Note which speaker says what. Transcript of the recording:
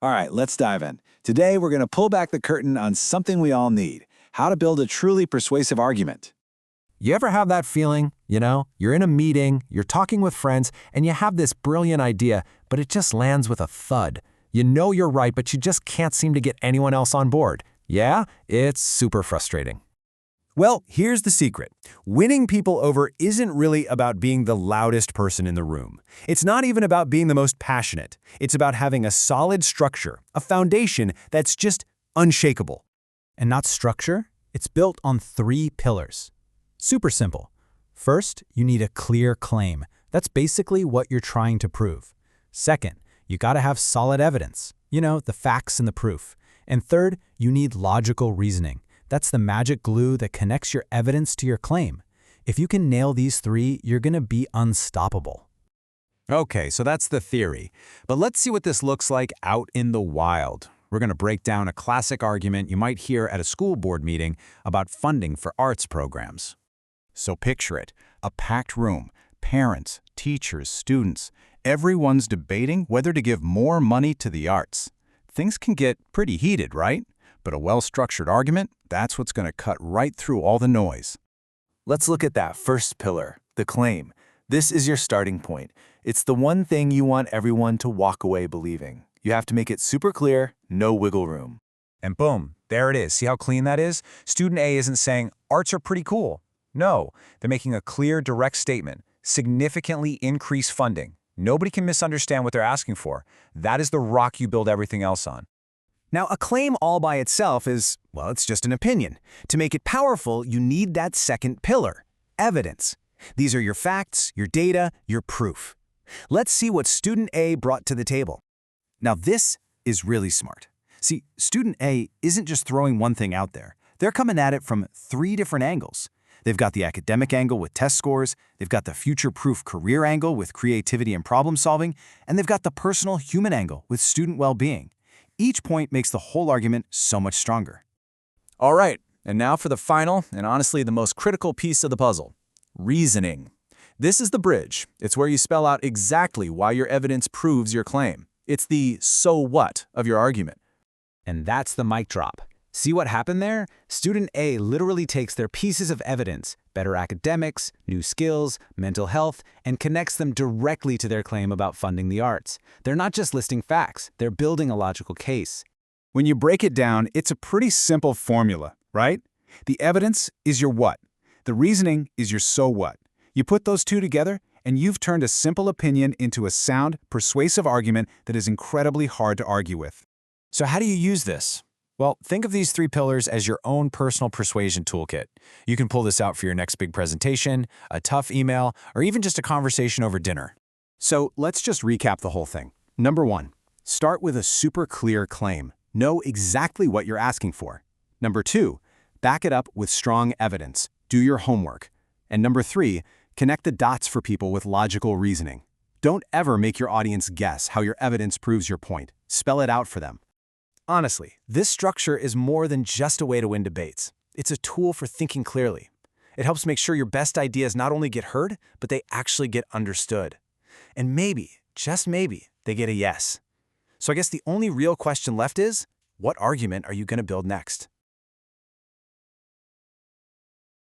Speaker 1: All right, let's dive in. Today, we're going to pull back the curtain on something we all need: how to build a truly persuasive argument.
Speaker 2: You ever have that feeling, you're in a meeting, you're talking with friends, and you have this brilliant idea, but it just lands with a thud. You know you're right, but you just can't seem to get anyone else on board. Yeah, it's super frustrating.
Speaker 3: Well, here's the secret. Winning people over isn't really about being the loudest person in the room. It's not even about being the most passionate. It's about having a solid structure, a foundation that's just unshakable.
Speaker 4: And not structure, it's built on 3 pillars. Super simple. First, you need a clear claim. That's basically what you're trying to prove. Second, you gotta have solid evidence. The facts and the proof. And third, you need logical reasoning. That's the magic glue that connects your evidence to your claim. If you can nail these 3, you're gonna be unstoppable.
Speaker 3: Okay, so that's the theory. But let's see what this looks like out in the wild. We're going to break down a classic argument you might hear at a school board meeting about funding for arts programs. So picture it, a packed room, parents, teachers, students, everyone's debating whether to give more money to the arts. Things can get pretty heated, right? But a well-structured argument, that's what's going to cut right through all the noise.
Speaker 1: Let's look at that first pillar, the claim. This is your starting point. It's the one thing you want everyone to walk away believing. You have to make it super clear, no wiggle room.
Speaker 3: And boom, there it is. See how clean that is? Student A isn't saying, arts are pretty cool. No, they're making a clear, direct statement. Significantly increase funding. Nobody can misunderstand what they're asking for. That is the rock you build everything else on.
Speaker 5: Now, a claim all by itself is, well, it's just an opinion. To make it powerful, you need that second pillar, evidence. These are your facts, your data, your proof. Let's see what student A brought to the table. Now, this is really smart. See, student A isn't just throwing one thing out there. They're coming at it from 3 different angles. They've got the academic angle with test scores, they've got the future-proof career angle with creativity and problem-solving, and they've got the personal human angle with student well-being. Each point makes the whole argument so much stronger.
Speaker 3: All right, and now for the final, and honestly the most critical piece of the puzzle, reasoning. This is the bridge. It's where you spell out exactly why your evidence proves your claim. It's the so what of your argument.
Speaker 4: And that's the mic drop. See what happened there? Student A literally takes their pieces of evidence, better academics, new skills, mental health, and connects them directly to their claim about funding the arts. They're not just listing facts, they're building a logical case.
Speaker 3: When you break it down, it's a pretty simple formula, right? The evidence is your what. The reasoning is your so what. You put those 2 together, and you've turned a simple opinion into a sound, persuasive argument that is incredibly hard to argue with.
Speaker 2: So how do you use this? Well, think of these 3 pillars as your own personal persuasion toolkit. You can pull this out for your next big presentation, a tough email, or even just a conversation over dinner.
Speaker 3: So let's just recap the whole thing. Number 1, start with a super clear claim. Know exactly what you're asking for. Number 2, back it up with strong evidence. Do your homework. And number 3, connect the dots for people with logical reasoning. Don't ever make your audience guess how your evidence proves your point. Spell it out for them.
Speaker 5: Honestly, this structure is more than just a way to win debates. It's a tool for thinking clearly. It helps make sure your best ideas not only get heard, but they actually get understood. And maybe, just maybe, they get a yes. So I guess the only real question left is, what argument are you going to build next?